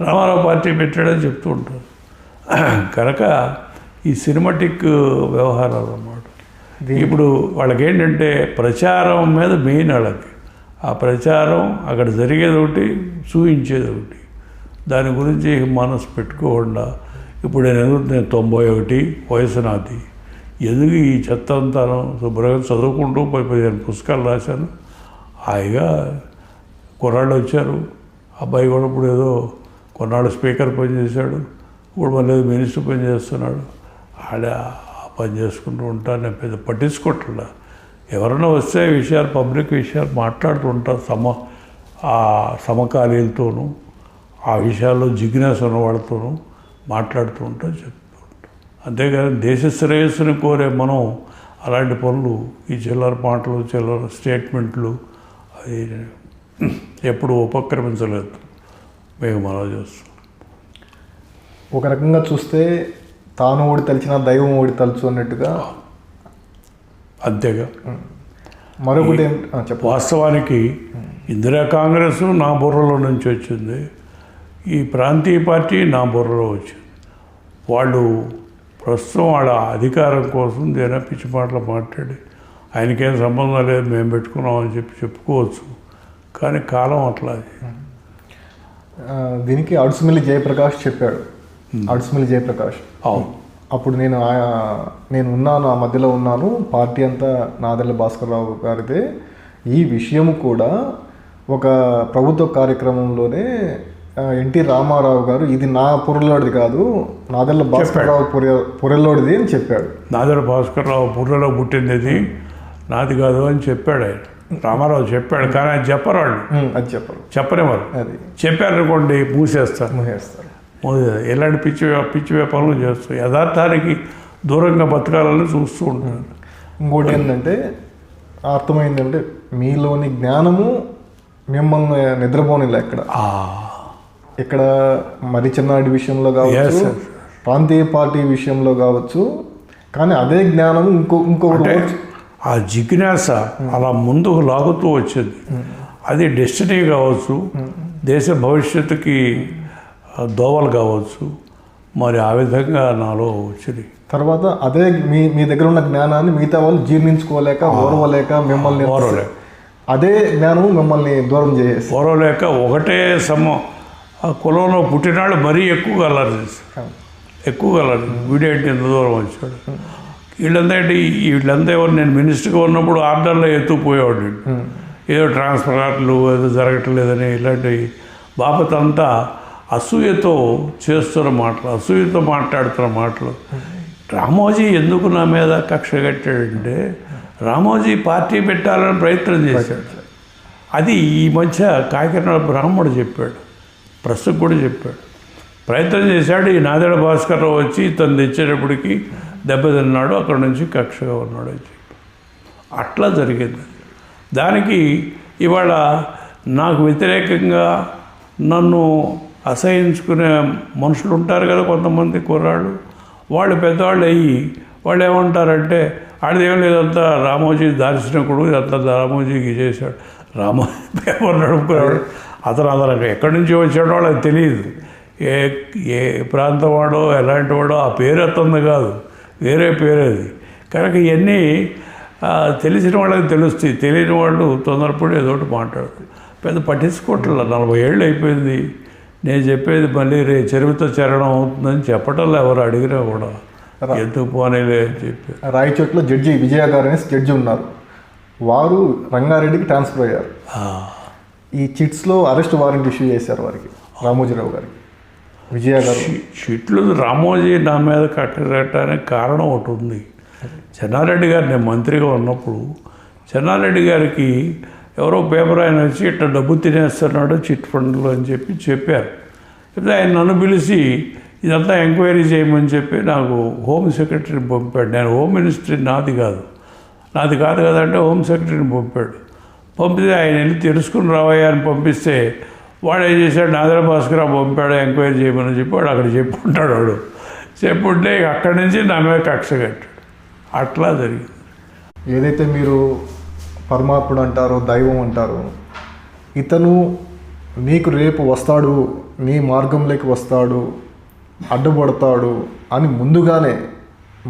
రామారావు పార్టీ పెట్టాడని చెప్తూ ఉంటారు. కనుక ఈ సినిమాటిక్ వ్యవహారాలు అన్నమాట. ఇప్పుడు వాళ్ళకి ఏంటంటే ప్రచారం మీద మెయిన్ వాళ్ళకి. ఆ ప్రచారం అక్కడ జరిగేది ఒకటి, చూపించేది ఒకటి. దాని గురించి మనసు పెట్టుకోకుండా ఇప్పుడు నేను 91 వయసు నాది, ఎందుకు ఈ చెత్త అంతాను శుభ్రంగా చదువుకుంటూ 15 పుస్తకాలు రాశాను. హాయిగా కుర్రాళ్ళు వచ్చారు. అబ్బాయి కూడా ఇప్పుడు ఏదో కొన్నాళ్ళు స్పీకర్ పని చేశాడు, ఇప్పుడు మళ్ళీ మినిస్టర్ పని చేస్తున్నాడు. ఆడ పని చేసుకుంటూ ఉంటాను. నేను పెద్ద పట్టించుకోవట్లా. ఎవరైనా వస్తే విషయాలు, పబ్లిక్ విషయాలు మాట్లాడుతూ ఉంటారు సమకాలీలతోనూ, ఆ విషయాల్లో జిజ్ఞాస ఉన్న వాళ్ళతోనూ మాట్లాడుతూ ఉంటా, చెప్తూ ఉంటాం. అంతేగాని దేశ శ్రేయస్సుని కోరే మనం అలాంటి పనులు, ఈ చిల్లర మాటలు, చిల్లర స్టేట్మెంట్లు అది ఎప్పుడు ఉపక్రమించలేదు. మేము మనం చేస్తాం. ఒక రకంగా చూస్తే తాను ఓడి తలిచిన దైవం ఓడి తలుచు అన్నట్టుగా. అంతేగా. మరొకటి వాస్తవానికి ఇందిరా కాంగ్రెస్ నా బుర్రలో నుంచి వచ్చింది, ఈ ప్రాంతీయ పార్టీ నా బుర్రలో వచ్చింది. వాళ్ళు ప్రస్తుతం వాళ్ళ అధికారం కోసం దేనా పిచ్చి మాటలు మాట్లాడి ఆయనకేం సంబంధం లేదు, మేము పెట్టుకున్నామని చెప్పుకోవచ్చు. కానీ కాలం అట్లా. దీనికి అడుసుమిల్లి జయప్రకాష్ చెప్పాడు. అడుసుమిల్లి జయప్రకాష్, అవును, అప్పుడు నేను ఉన్నాను, ఆ మధ్యలో ఉన్నాను, పార్టీ అంతా నాదెళ్ల భాస్కర్రావు గారిదే. ఈ విషయం కూడా ఒక ప్రభుత్వ కార్యక్రమంలోనే ఎన్టీ రామారావు గారు, ఇది నా పుర్రెలోడిది కాదు, నాదెళ్ల భాస్కర్రావు పుర్రెలోడిది అని చెప్పాడు. నాదెళ్ల భాస్కర్రావు పుర్రెలో పుట్టింది ఇది, నాది కాదు అని చెప్పాడు ఆయన. రామారావు చెప్పాడు, కానీ ఆయన చెప్పరు. వాళ్ళు అది చెప్పనివారు. అది చెప్పారనుకోండి మూసేస్తారు. ఎలాంటి పిచ్చి వ్యాపారాలు చేస్తారు. యథార్థానికి దూరంగా బతకాలని చూస్తూ ఉంటారు. ఇంకోటి ఏంటంటే అర్థమైందంటే మీలోని జ్ఞానము మిమ్మల్ని నిద్రపోనిలే ఇక్కడ మరి చిన్నాడి విషయంలో కావచ్చు, ప్రాంతీయ పార్టీ విషయంలో కావచ్చు. కానీ అదే జ్ఞానము ఇంకొకటి ఆ జిజ్ఞాస అలా ముందుకు లాగుతూ వచ్చింది. అది డెస్టినీ కావచ్చు, దేశ భవిష్యత్తుకి దోవలు కావచ్చు. మరి ఆ విధంగా నాలో వచ్చింది. తర్వాత అదే మీ దగ్గర ఉన్న జ్ఞానాన్ని మిగతా వాళ్ళు జీర్ణించుకోలేక, ఓర్వలేక మిమ్మల్ని అదే జ్ఞానము మిమ్మల్ని దూరం చేసేసి, ఓర్వలేక ఒకటే కులంలో పుట్టినాడు మరీ ఎక్కువగా అల్లరి చేశాడు. వీడేంటి ఎంత దూరం వచ్చాడు. వీళ్ళంతా ఎవరు, నేను మినిస్టర్గా ఉన్నప్పుడు ఆర్డర్లో ఎత్తుకుపోయేవాడు. ఏదో ట్రాన్స్ఫర్లు ఏదో జరగట్లేదని ఇలాంటి బాపతంతా అసూయతో చేస్తున్న మాటలు, అసూయతో మాట్లాడుతున్న మాటలు. రామోజీ ఎందుకు నా మీద కక్ష కట్టాడంటే, రామోజీ పార్టీ పెట్టాలని ప్రయత్నం చేశాడు. అది ఈ మధ్య కాకినాడ బ్రాహ్మణుడు చెప్పాడు, ప్రస్తుతం కూడా చెప్పాడు. ప్రయత్నం చేశాడు. ఈ నాదెళ్ల భాస్కర్రావు వచ్చి ఇతను తెచ్చేటప్పటికి దెబ్బతిన్నాడు, అక్కడ నుంచి కక్షగా ఉన్నాడు అని చెప్పి అట్లా జరిగింది. దానికి ఇవాళ నాకు వ్యతిరేకంగా నన్ను అసహించుకునే మనుషులు ఉంటారు కదా, కొంతమంది కుర్రాళ్ళు. వాళ్ళు పెద్దవాళ్ళు అయ్యి వాళ్ళు ఏమంటారంటే, ఆడిదేం లేదంతా రామోజీ దార్శనికుడు, ఇదంతా రామోజీకి చేశాడు. రామోజీ పేపర్ నడుపుకున్నాడు. అతను ఎక్కడి నుంచి వచ్చాడో వాళ్ళకి తెలియదు. ఏ ప్రాంతం వాడో ఎలాంటి వాడో ఆ పేరు అతను కాదు, వేరే పేరేది. కనుక ఇవన్నీ తెలిసిన వాళ్ళకి తెలుస్తాయి. తెలియని వాళ్ళు తొందరపడి ఏదో ఒకటి మాట్లాడుతారు. పెద్ద పట్టించుకోవట్లేదు. 40 ఏళ్ళు అయిపోయింది. నేను చెప్పేది మళ్ళీ చరిత్ర చరణం అవుతుందని చెప్పటంలో ఎవరు అడిగినా కూడా ఎందుకు పోనేలే అని చెప్పి. రాయచోట్లో జడ్జి విజయ గారు అనేసి జడ్జి ఉన్నారు. వారు రంగారెడ్డికి ట్రాన్స్ఫర్ అయ్యారు. ఈ చిట్స్లో అరెస్ట్ వారెంట్ ఇష్యూ చేశారు వారికి, రామోజీరావు గారికి. విజయ గారు చిట్లు రామోజీ నా మీద కట్టడానికి కారణం ఒకటి ఉంది. చెన్నారెడ్డి గారు, నేను మంత్రిగా ఉన్నప్పుడు చెన్నారెడ్డి గారికి ఎవరో పేపర్ ఆయన వచ్చి ఇట్లా డబ్బు తినేస్తున్నాడు చిట్ ఫండ్లు అని చెప్పారు. అయితే ఆయన నన్ను పిలిచి ఇదంతా ఎంక్వైరీ చేయమని చెప్పి నాకు హోమ్ సెక్రటరీని పంపాడు. నేను హోమ్ మినిస్ట్రీ నాది కాదు కదా అంటే హోమ్ సెక్రటరీని పంపాడు. పంపితే ఆయన వెళ్ళి తెలుసుకుని రావయ్యా అని పంపిస్తే వాడు ఏం చేశాడు, నాదెళ్ల భాస్కర్రావు పంపాడు ఎంక్వైరీ చేయమని చెప్పి వాడు అక్కడ చెప్పుకుంటాడు. వాడు చెప్పుంటే అక్కడి నుంచి నా మీద కక్ష కట్టాడు. అట్లా జరిగింది. ఏదైతే మీరు పరమాత్ముడు అంటారో, దైవం అంటారో, ఇతను నీకు రేపు వస్తాడు, నీ మార్గంలోకి వస్తాడు, అడ్డుపడతాడు అని ముందుగానే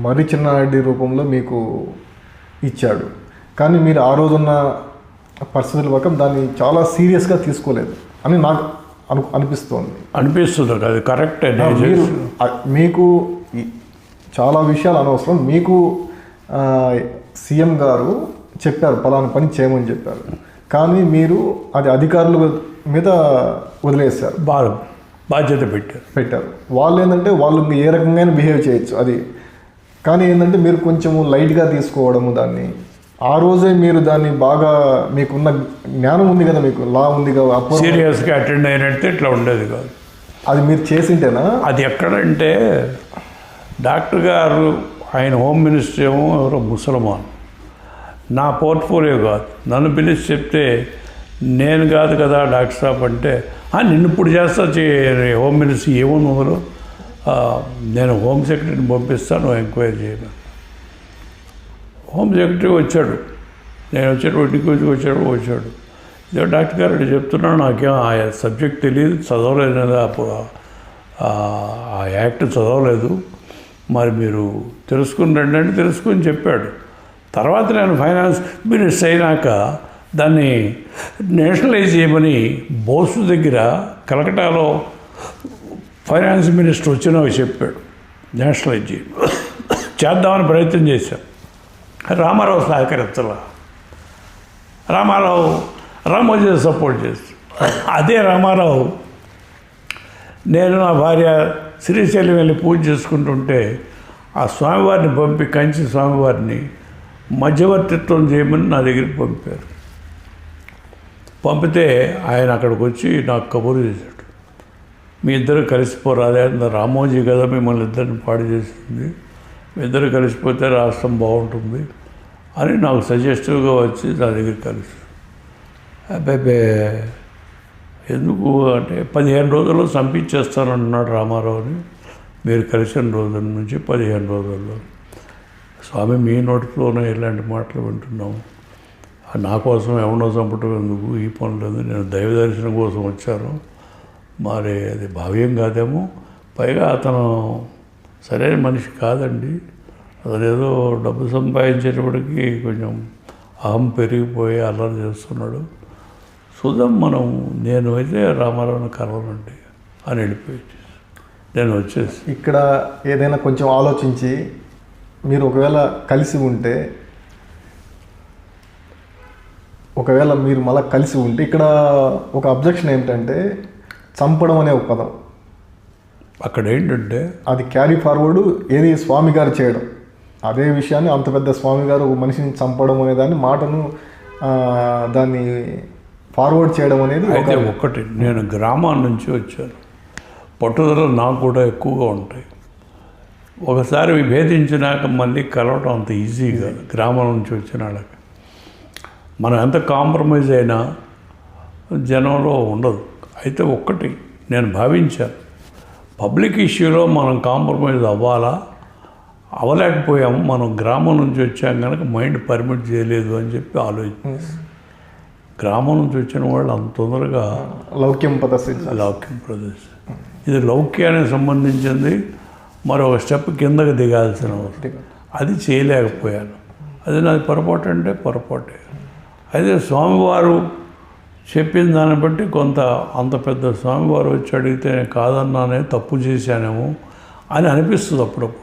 మరి చిన్నారెడ్డి రూపంలో మీకు ఇచ్చాడు. కానీ మీరు ఆ రోజున్న పరిస్థితుల ప్రకారం దాన్ని చాలా సీరియస్గా తీసుకోలేదు అని నాకు అనిపిస్తుంది. అది కరెక్టే. మీకు చాలా విషయాలు అనవసరం. మీకు సీఎం గారు చెప్పారు పలానా పని చేయమని చెప్పారు, కానీ మీరు అది అధికారుల మీద వదిలేశారు, బాధ్యత పెట్టారు. వాళ్ళు ఏంటంటే వాళ్ళు ఏ రకంగా బిహేవ్ చేయొచ్చు అది, కానీ ఏంటంటే మీరు కొంచెము లైట్గా తీసుకోవడము దాన్ని. ఆ రోజే మీరు దాన్ని బాగా మీకున్న జ్ఞానం ఉంది కదా, మీకు లా ఉంది కదా, సీరియస్గా అటెండ్ అయినట్టు ఇట్లా ఉండేది కాదు. అది మీరు చేసింటేనా? అది ఎక్కడంటే డాక్టర్ గారు ఆయన హోమ్ మినిస్టర్ ఏమో ఎవరో ముసల్మాన్, నా పోర్ట్ఫోలియో కాదు. నన్ను పిలిచి చెప్తే నేను కాదు కదా డాక్టర్ సాబ్ అంటే, నిన్ను ఇప్పుడు చేస్తా హోమ్ మినిస్టర్ ఏముంది మొదలు, నేను హోమ్ సెక్రటరీని పంపిస్తాను ఎంక్వైరీ చేయమని. హోమ్ సెక్రటరీ వచ్చాడు, నేను ఇంటికి వచ్చాడు. ఇదే డాక్టర్ గారు అంటే చెప్తున్నాను, నాకేం ఆ సబ్జెక్ట్ తెలియదు, చదవలేదు, ఆ యాక్ట్ చదవలేదు, మరి మీరు తెలుసుకుని రండి అంటే తెలుసుకుని చెప్పాడు. తర్వాత నేను ఫైనాన్స్ మినిస్టర్ అయినాక దాన్ని నేషనలైజ్ చేయమని బోసు దగ్గర కలకటాలో ఫైనాన్స్ మినిస్టర్ వచ్చినా చెప్పాడు, నేషనలైజ్ చేద్దామని ప్రయత్నం చేశాం. రామారావు సహకరించాల, రామోజీ సపోర్ట్ చేస్తాడు. అదే రామారావు నేను నా భార్య శ్రీశైలం వెళ్ళి పూజ చేసుకుంటుంటే ఆ స్వామివారిని పంపి, కంచి స్వామివారిని మధ్యవర్తిత్వం చేయమని నా దగ్గరికి పంపారు. పంపితే ఆయన అక్కడికి వచ్చి నాకు కబురు చేశాడు, మీ ఇద్దరు కలిసిపోరాదే, రామోజీ కదా మిమ్మల్ని ఇద్దరిని పాడు చేసింది, మీ ఇద్దరు కలిసిపోతే రాష్ట్రం బాగుంటుంది అని నాకు సజెస్టివ్గా వచ్చి నా దగ్గర కలిసి, అబ్బాయి ఎందుకు అంటే 15 రోజుల్లో చంపించేస్తానంటున్నాడు రామారావుని, మీరు కలిసిన రోజుల నుంచి 15 రోజుల్లో. స్వామి మీ నోటితోనే ఇలాంటి మాటలు వింటున్నాము, నా కోసం ఎవరినో చంపటం ఎందుకు, ఈ పనులేదు, నేను దైవ దర్శనం కోసం వచ్చాను, మరి అది భావ్యం కాదేమో, పైగా అతను సరైన మనిషి కాదండి, అతనేదో డబ్బు సంపాదించేటప్పటికి కొంచెం అహం పెరిగిపోయి అల్లరి చేస్తున్నాడు, చూద్దాం మనం, నేను అయితే రామారావుని కలవనండి అని వెళ్ళిపోయి నేను వచ్చేసి. ఇక్కడ ఏదైనా కొంచెం ఆలోచించి మీరు ఒకవేళ కలిసి ఉంటే, మీరు మళ్ళీ కలిసి ఉంటే, ఇక్కడ ఒక అబ్జెక్షన్ ఏమిటంటే చంపడం అనే ఒక పదం అక్కడ ఏంటంటే అది క్యారీ ఫార్వర్డ్ ఏది స్వామి గారు చేయడం, అదే విషయాన్ని అంత పెద్ద స్వామి గారు ఒక మనిషిని చంపడం అనే దాన్ని మాటను దాన్ని ఫార్వర్డ్ చేయడం అనేది అయితే ఒకటి. నేను గ్రామాల నుంచి వచ్చాను, పట్టుదల నాకు కూడా ఎక్కువగా ఉంటాయి. ఒకసారి విభేదించినాక మళ్ళీ కలవటం అంత ఈజీ కాదు గ్రామం నుంచి వచ్చిన వాళ్ళకి. మనం ఎంత కాంప్రమైజ్ అయినా జనంలో ఉండదు. అయితే ఒక్కటి నేను భావించాను, పబ్లిక్ ఇష్యూలో మనం కాంప్రమైజ్ అవ్వలేకపోయాము, మనం గ్రామం నుంచి వచ్చాం కనుక మైండ్ పర్మిట్ చేయలేదు అని చెప్పి ఆలోచించాను. గ్రామం నుంచి వచ్చిన వాళ్ళు అంత తొందరగా లౌక్యం ప్రదర్శించారు. ఇది లౌక్యానికి సంబంధించింది, మరొక స్టెప్ కిందకి దిగాల్సిన అవసరం, అది చేయలేకపోయాను. అది నాది పొరపాటు అంటే పొరపాటే. అయితే స్వామివారు చెప్పిన దాన్ని బట్టి కొంత అంత పెద్ద స్వామివారు వచ్చి అడిగితే కాదన్నానే తప్పు చేశానేమో అని అనిపిస్తుంది అప్పుడప్పుడు.